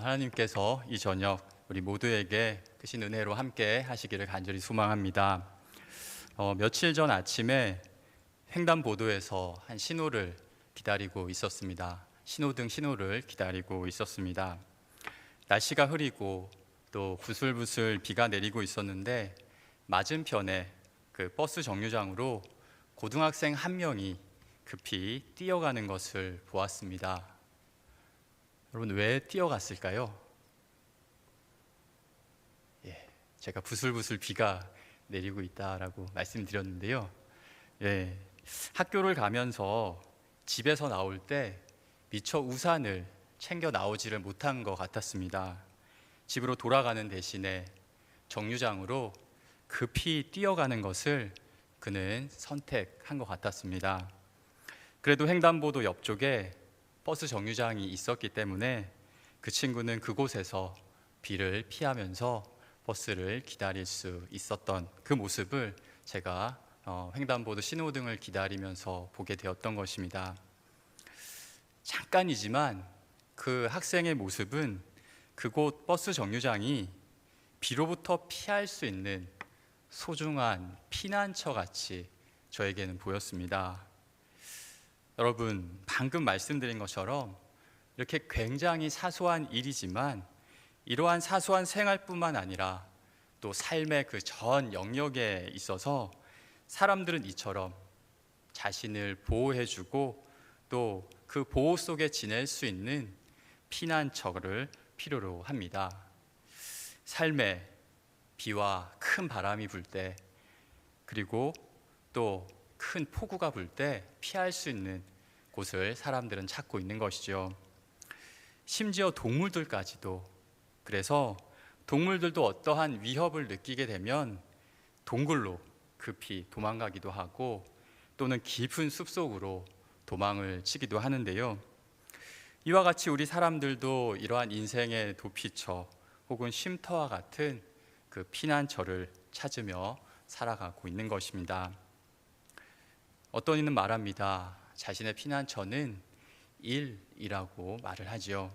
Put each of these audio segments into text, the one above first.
하나님께서 이 저녁 우리 모두에게 크신 은혜로 함께 하시기를 간절히 소망합니다. 며칠 전 아침에 횡단보도에서 한 신호를 기다리고 있었습니다. 신호등 신호를 기다리고 있었습니다. 날씨가 흐리고 또 부슬부슬 비가 내리고 있었는데 맞은편에 그 버스 정류장으로 고등학생 한 명이 급히 뛰어가는 것을 보았습니다. 여러분, 왜 뛰어갔을까요? 제가 부슬부슬 비가 내리고 있다라고 말씀드렸는데요. 학교를 가면서 집에서 나올 때 미처 우산을 챙겨 나오지를 못한 것 같았습니다. 집으로 돌아가는 대신에 정류장으로 급히 뛰어가는 것을 그는 선택한 것 같았습니다. 그래도 횡단보도 옆쪽에 버스 정류장이 있었기 때문에 그 친구는 그곳에서 비를 피하면서 버스를 기다릴 수 있었던 그 모습을 제가 횡단보도 신호등을 기다리면서 보게 되었던 것입니다. 잠깐이지만 그 학생의 모습은 그곳 버스 정류장이 비로부터 피할 수 있는 소중한 피난처 같이 저에게는 보였습니다. 여러분, 방금 말씀드린 것처럼 이렇게 굉장히 사소한 일이지만 이러한 사소한 생활뿐만 아니라 또 삶의 그 전 영역에 있어서 사람들은 이처럼 자신을 보호해주고 또 그 보호 속에 지낼 수 있는 피난처를 필요로 합니다. 삶에 비와 큰 바람이 불 때, 그리고 또 큰 폭우가 불 때 피할 수 있는 곳을 사람들은 찾고 있는 것이죠. 심지어 동물들까지도. 그래서 동물들도 어떠한 위협을 느끼게 되면 동굴로 급히 도망가기도 하고 또는 깊은 숲속으로 도망을 치기도 하는데요. 이와 같이 우리 사람들도 이러한 인생의 도피처 혹은 쉼터와 같은 그 피난처를 찾으며 살아가고 있는 것입니다. 어떤 이는 말합니다. 자신의 피난처는 일이라고 말을 하지요.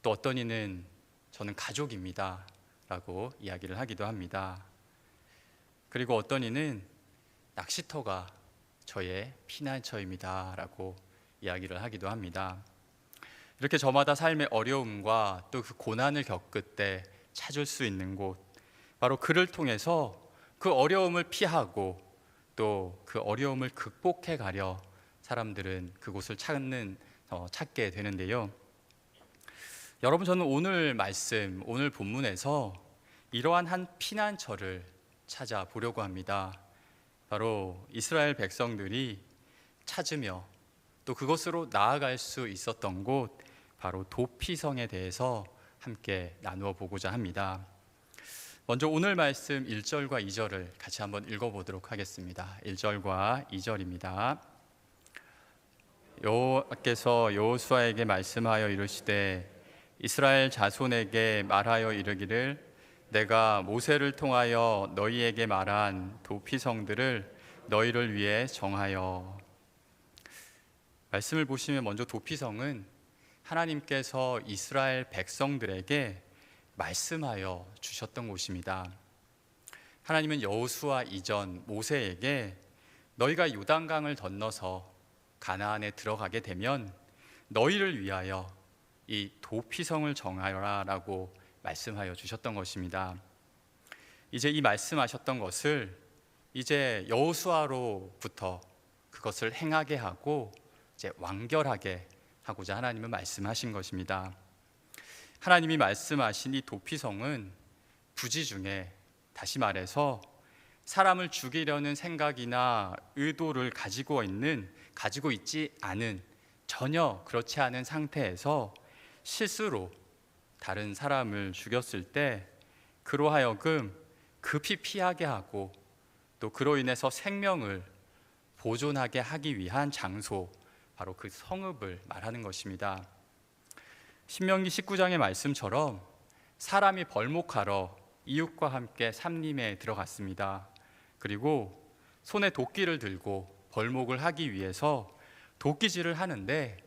또 어떤 이는 저는 가족입니다 라고 이야기를 하기도 합니다. 그리고 어떤 이는 낚시터가 저의 피난처입니다 라고 이야기를 하기도 합니다. 이렇게 저마다 삶의 어려움과 또 그 고난을 겪을 때 찾을 수 있는 곳, 바로 그를 통해서 그 어려움을 피하고 또 그 어려움을 극복해 가려 사람들은 그곳을 찾게 되는데요. 여러분, 저는 오늘 말씀, 오늘 본문에서 이러한 한 피난처를 찾아보려고 합니다. 바로 이스라엘 백성들이 찾으며 또 그곳으로 나아갈 수 있었던 곳, 바로 도피성에 대해서 함께 나누어 보고자 합니다. 먼저 오늘 말씀 1절과 2절을 같이 한번 읽어보도록 하겠습니다. 1절과 2절입니다. 여호와께서 여호수아에게 말씀하여 이르시되 이스라엘 자손에게 말하여 이르기를 내가 모세를 통하여 너희에게 말한 도피성들을 너희를 위해 정하여. 말씀을 보시면 먼저 도피성은 하나님께서 이스라엘 백성들에게 말씀하여 주셨던 곳입니다. 하나님은 여호수아 이전 모세에게 너희가 요단강을 건너서 가나안에 들어가게 되면 너희를 위하여 이 도피성을 정하여라 라고 말씀하여 주셨던 것입니다. 이제 이 말씀하셨던 것을 이제 여호수아로부터 그것을 행하게 하고 이제 완결하게 하고자 하나님은 말씀하신 것입니다. 하나님이 말씀하신 이 도피성은 부지 중에, 다시 말해서 사람을 죽이려는 생각이나 의도를 가지고 있지 않은, 전혀 그렇지 않은 상태에서 실수로 다른 사람을 죽였을 때 그로 하여금 급히 피하게 하고 또 그로 인해서 생명을 보존하게 하기 위한 장소, 바로 그 성읍을 말하는 것입니다. 신명기 19장의 말씀처럼 사람이 벌목하러 이웃과 함께 산림에 들어갔습니다. 그리고 손에 도끼를 들고 벌목을 하기 위해서 도끼질을 하는데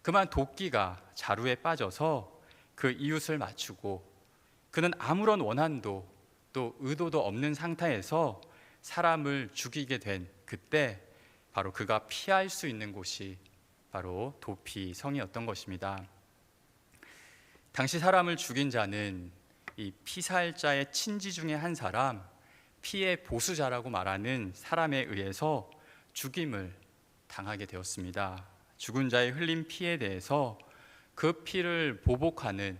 그만 도끼가 자루에 빠져서 그 이웃을 맞추고 그는 아무런 원한도 또 의도도 없는 상태에서 사람을 죽이게 된 그때 바로 그가 피할 수 있는 곳이 바로 도피성이었던 것입니다. 당시 사람을 죽인 자는 이 피살자의 친지 중에 한 사람, 피의 보수자라고 말하는 사람에 의해서 죽임을 당하게 되었습니다. 죽은 자의 흘린 피에 대해서 그 피를 보복하는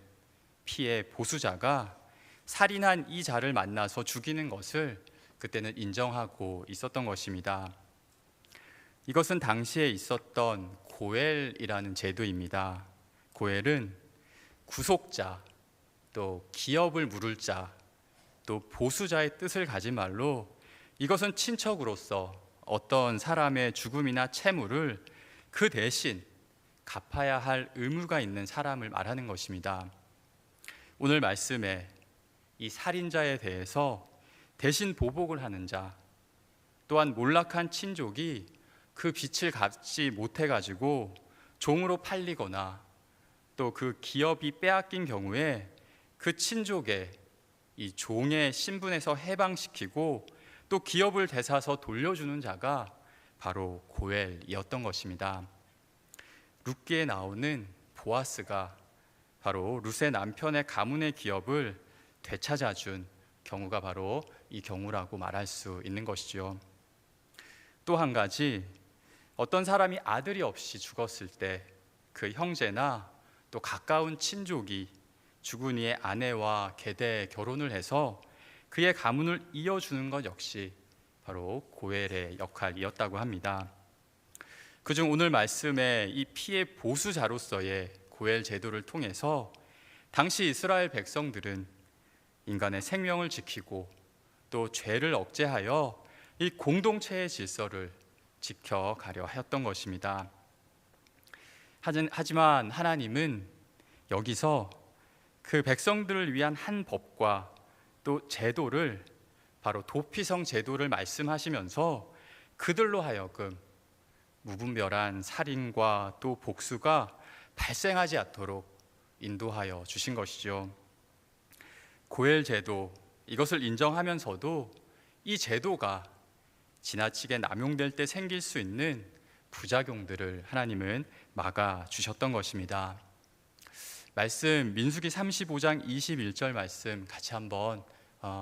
피의 보수자가 살인한 이 자를 만나서 죽이는 것을 그때는 인정하고 있었던 것입니다. 이것은 당시에 있었던 고엘이라는 제도입니다. 고엘은 구속자, 또 기업을 물을 자, 또 보수자의 뜻을 가진 말로 이것은 친척으로서 어떤 사람의 죽음이나 채무를 그 대신 갚아야 할 의무가 있는 사람을 말하는 것입니다. 오늘 말씀에 이 살인자에 대해서 대신 보복을 하는 자, 또한 몰락한 친족이 그 빚을 갚지 못해가지고 종으로 팔리거나 또 그 기업이 빼앗긴 경우에 그 친족의 이 종의 신분에서 해방시키고 또 기업을 되사서 돌려주는 자가 바로 고엘이었던 것입니다. 룻기에 나오는 보아스가 바로 룻의 남편의 가문의 기업을 되찾아준 경우가 바로 이 경우라고 말할 수 있는 것이죠. 또 한 가지, 어떤 사람이 아들이 없이 죽었을 때 그 형제나 또 가까운 친족이 죽은 이의 아내와 계대 결혼을 해서 그의 가문을 이어주는 것 역시 바로 고엘의 역할이었다고 합니다. 그중 오늘 말씀에 이 피의 보수자로서의 고엘 제도를 통해서 당시 이스라엘 백성들은 인간의 생명을 지키고 또 죄를 억제하여 이 공동체의 질서를 지켜가려 하였던 것입니다. 하지만 하나님은 여기서 그 백성들을 위한 한 법과 또 제도를 바로 도피성 제도를 말씀하시면서 그들로 하여금 무분별한 살인과 또 복수가 발생하지 않도록 인도하여 주신 것이죠. 고엘 제도, 이것을 인정하면서도 이 제도가 지나치게 남용될 때 생길 수 있는 부작용들을 하나님은 막아주셨던 것입니다. 말씀 민수기 35장 21절 말씀 같이 한번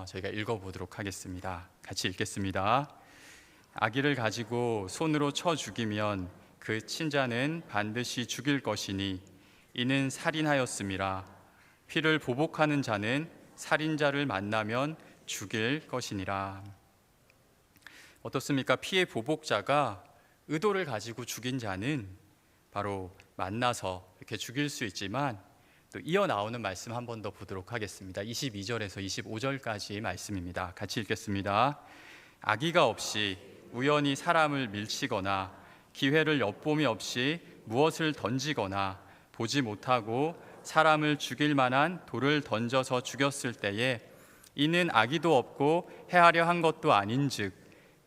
저희가 읽어보도록 하겠습니다. 같이 읽겠습니다. 아기를 가지고 손으로 쳐 죽이면 그 친자는 반드시 죽일 것이니 이는 살인하였음이라. 피를 보복하는 자는 살인자를 만나면 죽일 것이니라. 어떻습니까? 피의 보복자가 의도를 가지고 죽인 자는 바로 만나서 이렇게 죽일 수 있지만 또 이어 나오는 말씀 한 번 더 보도록 하겠습니다. 22절에서 25절까지 말씀입니다. 같이 읽겠습니다. 악의가 없이 우연히 사람을 밀치거나 기회를 엿봄이 없이 무엇을 던지거나 보지 못하고 사람을 죽일 만한 돌을 던져서 죽였을 때에 이는 악의도 없고 해하려 한 것도 아닌즉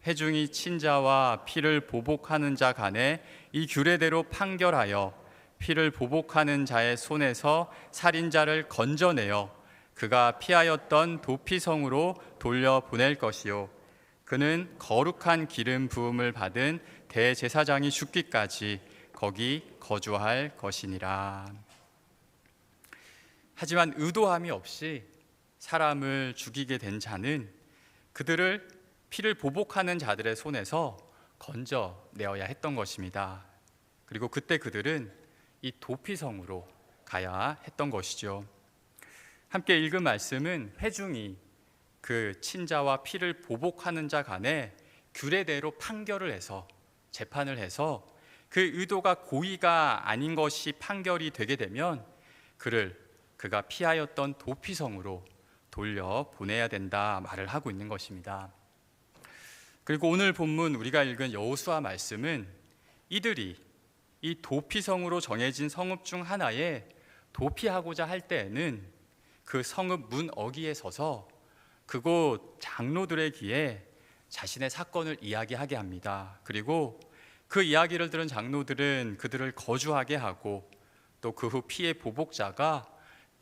회중이 친자와 피를 보복하는 자 간에 이 규례대로 판결하여 피를 보복하는 자의 손에서 살인자를 건져내어 그가 피하였던 도피성으로 돌려보낼 것이요 그는 거룩한 기름 부음을 받은 대제사장이 죽기까지 거기 거주할 것이니라. 하지만 의도함이 없이 사람을 죽이게 된 자는 그들을 피를 보복하는 자들의 손에서 건져내어야 했던 것입니다. 그리고 그때 그들은 이 도피성으로 가야 했던 것이죠. 함께 읽은 말씀은 회중이 그 친자와 피를 보복하는 자 간에 규례대로 판결을 해서 재판을 해서 그 의도가 고의가 아닌 것이 판결이 되게 되면 그가 피하였던 도피성으로 돌려보내야 된다 말을 하고 있는 것입니다. 그리고 오늘 본문 우리가 읽은 여호수아 말씀은 이들이 이 도피성으로 정해진 성읍 중 하나에 도피하고자 할 때에는 그 성읍 문 어귀에 서서 그곳 장로들의 귀에 자신의 사건을 이야기하게 합니다. 그리고 그 이야기를 들은 장로들은 그들을 거주하게 하고 또 그 후 피해 보복자가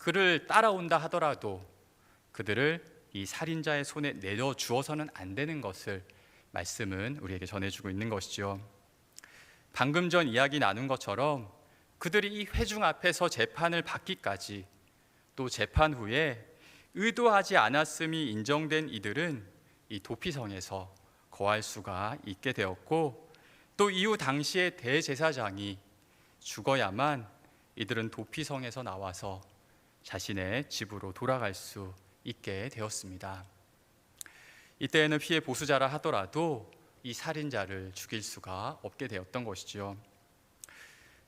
그를 따라온다 하더라도 그들을 이 살인자의 손에 내려주어서는 안 되는 것을 말씀은 우리에게 전해주고 있는 것이죠. 방금 전 이야기 나눈 것처럼 그들이 이 회중 앞에서 재판을 받기까지, 또 재판 후에 의도하지 않았음이 인정된 이들은 이 도피성에서 거할 수가 있게 되었고, 또 이후 당시의 대제사장이 죽어야만 이들은 도피성에서 나와서 자신의 집으로 돌아갈 수 있게 되었습니다. 이때에는 피해 보수자라 하더라도 이 살인자를 죽일 수가 없게 되었던 것이죠.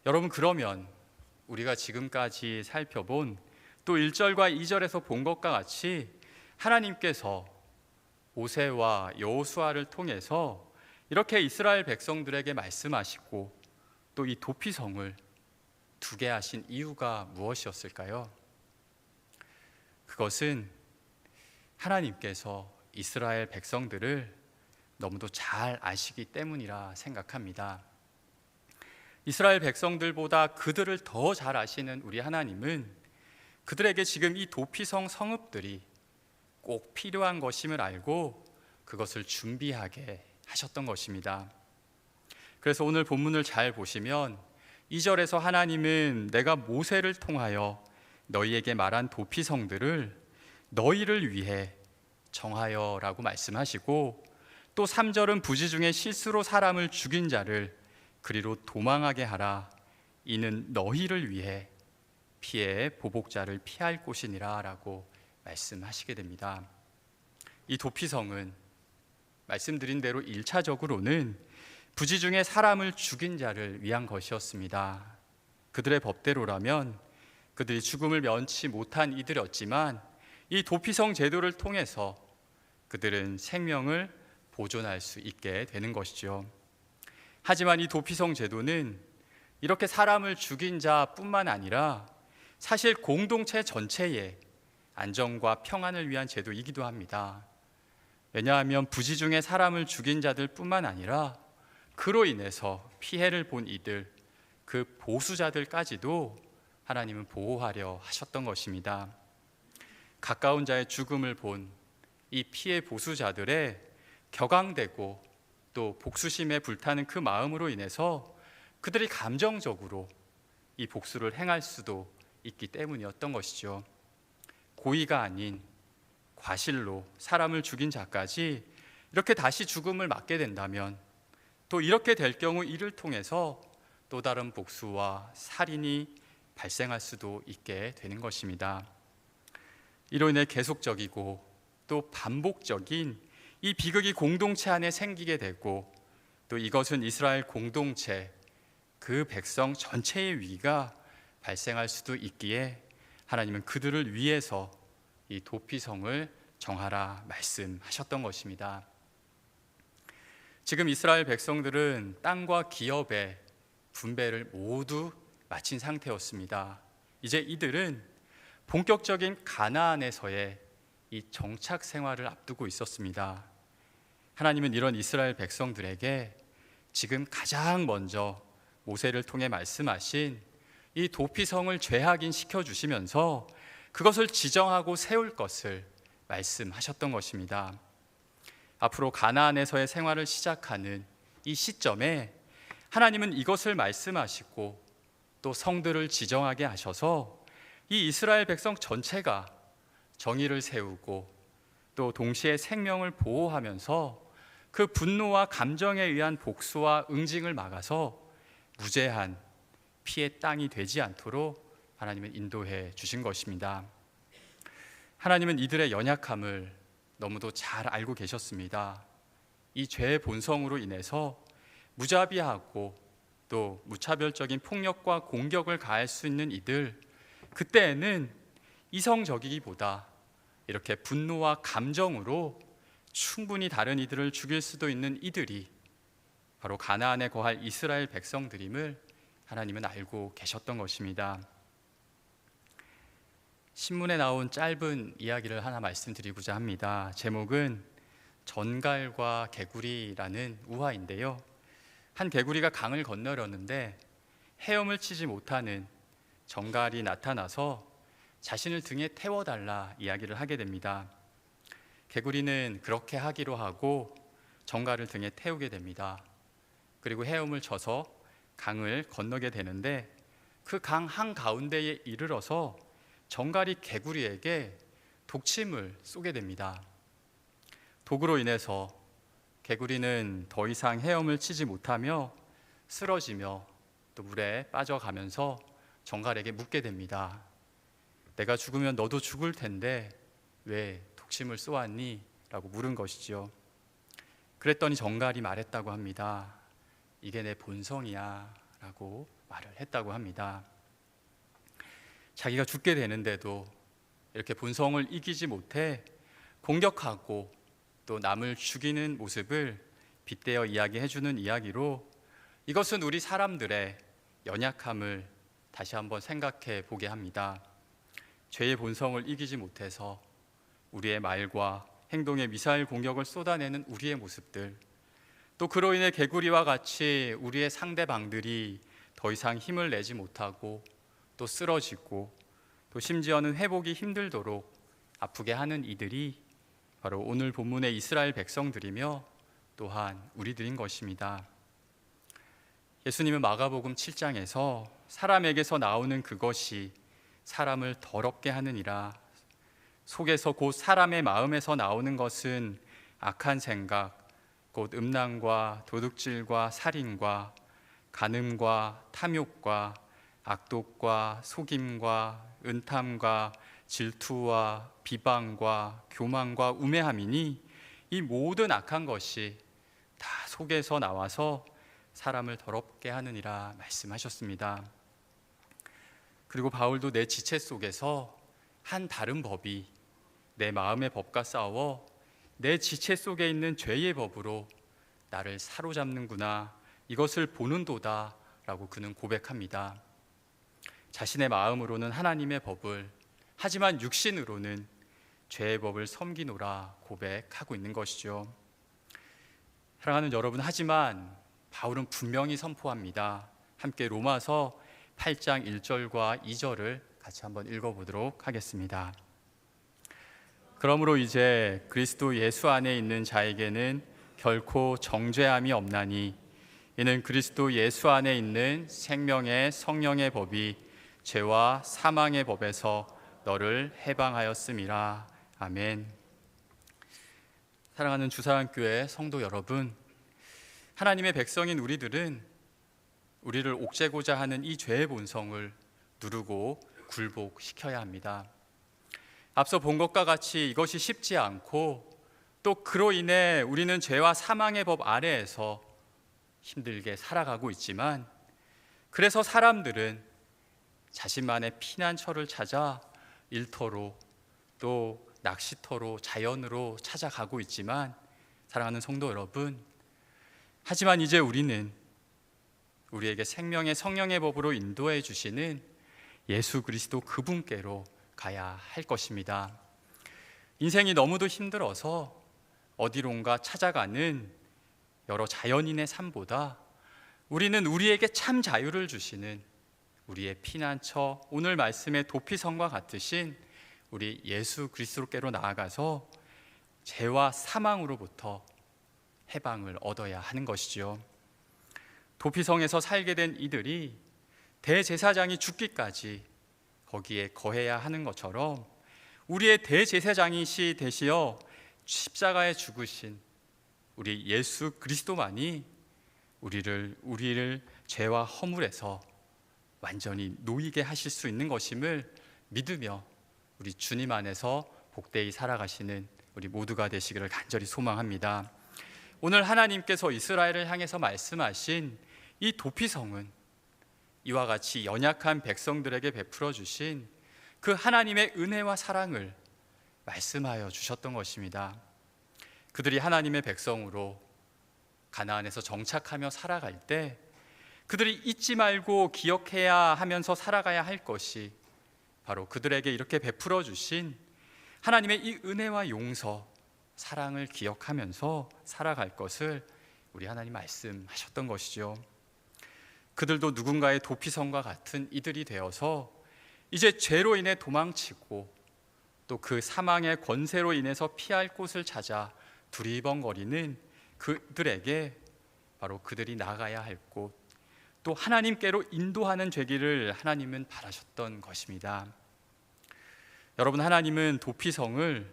여러분, 그러면 우리가 지금까지 살펴본 또 1절과 2절에서 본 것과 같이 하나님께서 모세와 여호수아를 통해서 이렇게 이스라엘 백성들에게 말씀하시고 또 이 도피성을 두게 하신 이유가 무엇이었을까요? 그것은 하나님께서 이스라엘 백성들을 너무도 잘 아시기 때문이라 생각합니다. 이스라엘 백성들보다 그들을 더 잘 아시는 우리 하나님은 그들에게 지금 이 도피성 성읍들이 꼭 필요한 것임을 알고 그것을 준비하게 하셨던 것입니다. 그래서 오늘 본문을 잘 보시면 2절에서 하나님은 내가 모세를 통하여 너희에게 말한 도피성들을 너희를 위해 정하여 라고 말씀하시고, 또 3절은 부지 중에 실수로 사람을 죽인 자를 그리로 도망하게 하라. 이는 너희를 위해 피해 보복자를 피할 곳이니라 라고 말씀하시게 됩니다. 이 도피성은 말씀드린 대로 1차적으로는 부지 중에 사람을 죽인 자를 위한 것이었습니다. 그들의 법대로라면 그들이 죽음을 면치 못한 이들이었지만 이 도피성 제도를 통해서 그들은 생명을 보존할 수 있게 되는 것이죠. 하지만 이 도피성 제도는 이렇게 사람을 죽인 자뿐만 아니라 사실 공동체 전체의 안정과 평안을 위한 제도이기도 합니다. 왜냐하면 부지 중에 사람을 죽인 자들뿐만 아니라 그로 인해서 피해를 본 이들, 그 보수자들까지도 하나님은 보호하려 하셨던 것입니다. 가까운 자의 죽음을 본 이 피해 보수자들의 격앙되고 또 복수심에 불타는 그 마음으로 인해서 그들이 감정적으로 이 복수를 행할 수도 있기 때문이었던 것이죠. 고의가 아닌 과실로 사람을 죽인 자까지 이렇게 다시 죽음을 맞게 된다면, 또 이렇게 될 경우 이를 통해서 또 다른 복수와 살인이 발생할 수도 있게 되는 것입니다. 이로 인해 계속적이고 또 반복적인 이 비극이 공동체 안에 생기게 되고, 또 이것은 이스라엘 공동체, 그 백성 전체의 위기가 발생할 수도 있기에 하나님은 그들을 위해서 이 도피성을 정하라 말씀하셨던 것입니다. 지금 이스라엘 백성들은 땅과 기업의 분배를 모두 마친 상태였습니다. 이제 이들은 본격적인 가나안에서의 이 정착 생활을 앞두고 있었습니다. 하나님은 이런 이스라엘 백성들에게 지금 가장 먼저 모세를 통해 말씀하신 이 도피성을 재확인시켜 주시면서 그것을 지정하고 세울 것을 말씀하셨던 것입니다. 앞으로 가나안에서의 생활을 시작하는 이 시점에 하나님은 이것을 말씀하시고 또 성들을 지정하게 하셔서 이 이스라엘 백성 전체가 정의를 세우고 또 동시에 생명을 보호하면서 그 분노와 감정에 의한 복수와 응징을 막아서 무제한 피해 땅이 되지 않도록 하나님은 인도해 주신 것입니다. 하나님은 이들의 연약함을 너무도 잘 알고 계셨습니다. 이 죄의 본성으로 인해서 무자비하고 또 무차별적인 폭력과 공격을 가할 수 있는 이들, 그때에는 이성적이기보다 이렇게 분노와 감정으로 충분히 다른 이들을 죽일 수도 있는 이들이 바로 가나안에 거할 이스라엘 백성들임을 하나님은 알고 계셨던 것입니다. 신문에 나온 짧은 이야기를 하나 말씀드리고자 합니다. 제목은 전갈과 개구리라는 우화인데요. 한 개구리가 강을 건너려는데 헤엄을 치지 못하는 전갈이 나타나서 자신을 등에 태워달라 이야기를 하게 됩니다. 개구리는 그렇게 하기로 하고 정갈을 등에 태우게 됩니다. 그리고 헤엄을 쳐서 강을 건너게 되는데 그 강 한가운데에 이르러서 정갈이 개구리에게 독침을 쏘게 됩니다. 독으로 인해서 개구리는 더 이상 헤엄을 치지 못하며 쓰러지며 또 물에 빠져가면서 정갈에게 묻게 됩니다. 내가 죽으면 너도 죽을 텐데 왜 독침을 쏘았니? 라고 물은 것이죠. 그랬더니 정갈이 말했다고 합니다. 이게 내 본성이야 라고 말을 했다고 합니다. 자기가 죽게 되는데도 이렇게 본성을 이기지 못해 공격하고 또 남을 죽이는 모습을 빗대어 이야기해주는 이야기로 이것은 우리 사람들의 연약함을 다시 한번 생각해 보게 합니다. 죄의 본성을 이기지 못해서 우리의 말과 행동에 미사일 공격을 쏟아내는 우리의 모습들, 또 그로 인해 개구리와 같이 우리의 상대방들이 더 이상 힘을 내지 못하고 또 쓰러지고 또 심지어는 회복이 힘들도록 아프게 하는 이들이 바로 오늘 본문의 이스라엘 백성들이며 또한 우리들인 것입니다. 예수님은 마가복음 7장에서 사람에게서 나오는 그것이 사람을 더럽게 하느니라, 속에서 곧 사람의 마음에서 나오는 것은 악한 생각, 곧 음란과 도둑질과 살인과 간음과 탐욕과 악독과 속임과 은탐과 질투와 비방과 교만과 우매함이니 이 모든 악한 것이 다 속에서 나와서 사람을 더럽게 하느니라 말씀하셨습니다. 그리고 바울도 내 지체 속에서 한 다른 법이 내 마음의 법과 싸워 내 지체 속에 있는 죄의 법으로 나를 사로잡는구나, 이것을 보는도다 라고 그는 고백합니다. 자신의 마음으로는 하나님의 법을, 하지만 육신으로는 죄의 법을 섬기노라 고백하고 있는 것이죠. 사랑하는 여러분, 하지만 바울은 분명히 선포합니다. 함께 로마서 8장 1절과 2절을 같이 한번 읽어보도록 하겠습니다. 그러므로 이제 그리스도 예수 안에 있는 자에게는 결코 정죄함이 없나니 이는 그리스도 예수 안에 있는 생명의 성령의 법이 죄와 사망의 법에서 너를 해방하였음이라. 아멘. 사랑하는 주사랑교회 성도 여러분, 하나님의 백성인 우리들은 우리를 옥죄고자 하는 이 죄의 본성을 누르고 굴복시켜야 합니다. 앞서 본 것과 같이 이것이 쉽지 않고 또 그로 인해 우리는 죄와 사망의 법 아래에서 힘들게 살아가고 있지만, 그래서 사람들은 자신만의 피난처를 찾아 일터로 또 낚시터로 자연으로 찾아가고 있지만, 사랑하는 성도 여러분, 하지만 이제 우리는 우리에게 생명의 성령의 법으로 인도해 주시는 예수 그리스도 그분께로 가야 할 것입니다. 인생이 너무도 힘들어서 어디론가 찾아가는 여러 자연인의 삶보다 우리는 우리에게 참 자유를 주시는 우리의 피난처, 오늘 말씀의 도피성과 같으신 우리 예수 그리스도께로 나아가서 죄와 사망으로부터 해방을 얻어야 하는 것이죠. 도피성에서 살게 된 이들이 대제사장이 죽기까지 거기에 거해야 하는 것처럼 우리의 대제사장이시 되시어 십자가에 죽으신 우리 예수 그리스도만이 우리를 죄와 허물에서 완전히 놓이게 하실 수 있는 것임을 믿으며 우리 주님 안에서 복되이 살아가시는 우리 모두가 되시기를 간절히 소망합니다. 오늘 하나님께서 이스라엘을 향해서 말씀하신 이 도피성은 이와 같이 연약한 백성들에게 베풀어 주신 그 하나님의 은혜와 사랑을 말씀하여 주셨던 것입니다. 그들이 하나님의 백성으로 가나안에서 정착하며 살아갈 때 그들이 잊지 말고 기억해야 하면서 살아가야 할 것이 바로 그들에게 이렇게 베풀어 주신 하나님의 이 은혜와 용서, 사랑을 기억하면서 살아갈 것을 우리 하나님 말씀하셨던 것이죠. 그들도 누군가의 도피성과 같은 이들이 되어서 이제 죄로 인해 도망치고 또 그 사망의 권세로 인해서 피할 곳을 찾아 두리번거리는 그들에게 바로 그들이 나가야 할 곳, 또 하나님께로 인도하는 되기를 하나님은 바라셨던 것입니다. 여러분, 하나님은 도피성을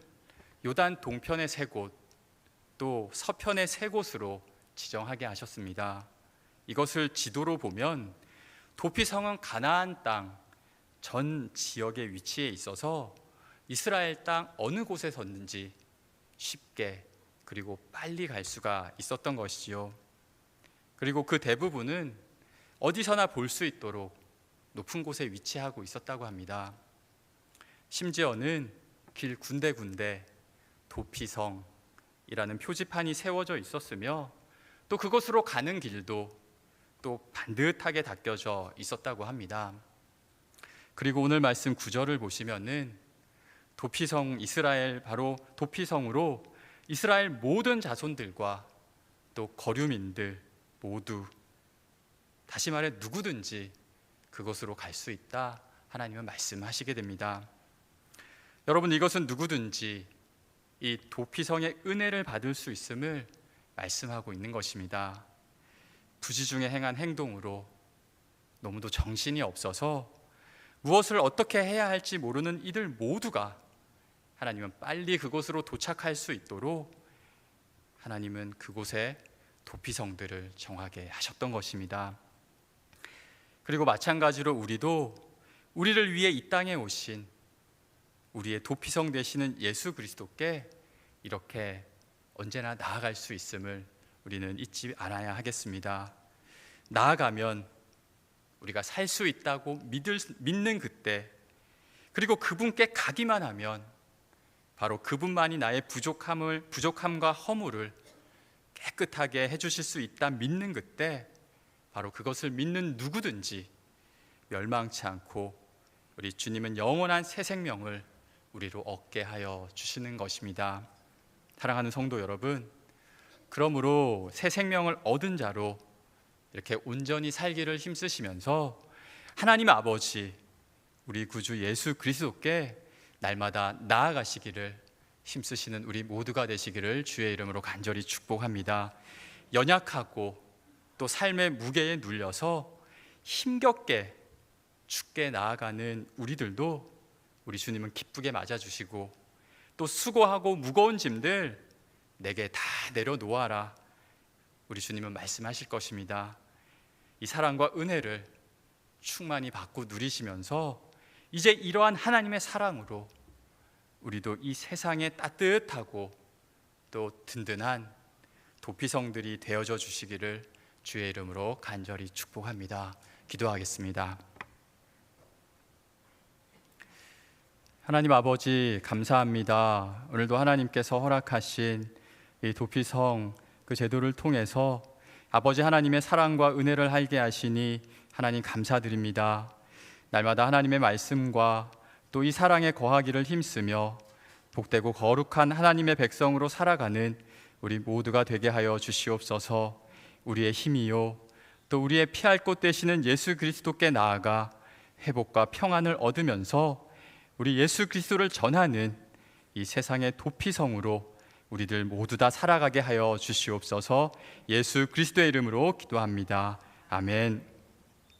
요단 동편의 세 곳, 또 서편의 세 곳으로 지정하게 하셨습니다. 이것을 지도로 보면 도피성은 가나안 땅 전 지역에 위치해 있어서 이스라엘 땅 어느 곳에 섰는지 쉽게 그리고 빨리 갈 수가 있었던 것이지요. 그리고 그 대부분은 어디서나 볼 수 있도록 높은 곳에 위치하고 있었다고 합니다. 심지어는 길 군데군데 도피성이라는 표지판이 세워져 있었으며 또 그곳으로 가는 길도 또 반듯하게 닦여져 있었다고 합니다. 그리고 오늘 말씀 9절을 보시면은 도피성 이스라엘, 바로 도피성으로 이스라엘 모든 자손들과 또 거류민들 모두, 다시 말해 누구든지 그곳으로 갈 수 있다 하나님은 말씀하시게 됩니다. 여러분, 이것은 누구든지 이 도피성의 은혜를 받을 수 있음을 말씀하고 있는 것입니다. 부지 중에 행한 행동으로 너무도 정신이 없어서 무엇을 어떻게 해야 할지 모르는 이들 모두가 하나님은 빨리 그곳으로 도착할 수 있도록 하나님은 그곳에 도피성들을 정하게 하셨던 것입니다. 그리고 마찬가지로 우리도 우리를 위해 이 땅에 오신 우리의 도피성 되시는 예수 그리스도께 이렇게 언제나 나아갈 수 있음을 우리는 잊지 않아야 하겠습니다. 나아가면 우리가 살 수 있다고 믿는 그때, 그리고 그분께 가기만 하면 바로 그분만이 나의 부족함과 허물을 깨끗하게 해주실 수 있다 믿는 그때, 바로 그것을 믿는 누구든지 멸망치 않고 우리 주님은 영원한 새 생명을 우리로 얻게 하여 주시는 것입니다. 사랑하는 성도 여러분, 그러므로 새 생명을 얻은 자로 이렇게 온전히 살기를 힘쓰시면서 하나님 아버지, 우리 구주 예수 그리스도께 날마다 나아가시기를 힘쓰시는 우리 모두가 되시기를 주의 이름으로 간절히 축복합니다. 연약하고 또 삶의 무게에 눌려서 힘겹게 죽게 나아가는 우리들도 우리 주님은 기쁘게 맞아주시고, 또 수고하고 무거운 짐들 내게 다 내려놓아라, 우리 주님은 말씀하실 것입니다. 이 사랑과 은혜를 충만히 받고 누리시면서 이제 이러한 하나님의 사랑으로 우리도 이 세상에 따뜻하고 또 든든한 도피성들이 되어져 주시기를 주의 이름으로 간절히 축복합니다. 기도하겠습니다. 하나님 아버지, 감사합니다. 오늘도 하나님께서 허락하신 이 도피성 그 제도를 통해서 아버지 하나님의 사랑과 은혜를 알게 하시니 하나님 감사드립니다. 날마다 하나님의 말씀과 또 이 사랑에 거하기를 힘쓰며 복되고 거룩한 하나님의 백성으로 살아가는 우리 모두가 되게 하여 주시옵소서. 우리의 힘이요 또 우리의 피할 곳 되시는 예수 그리스도께 나아가 회복과 평안을 얻으면서 우리 예수 그리스도를 전하는 이 세상의 도피성으로 우리들 모두 다 살아가게 하여 주시옵소서. 예수 그리스도의 이름으로 기도합니다. 아멘.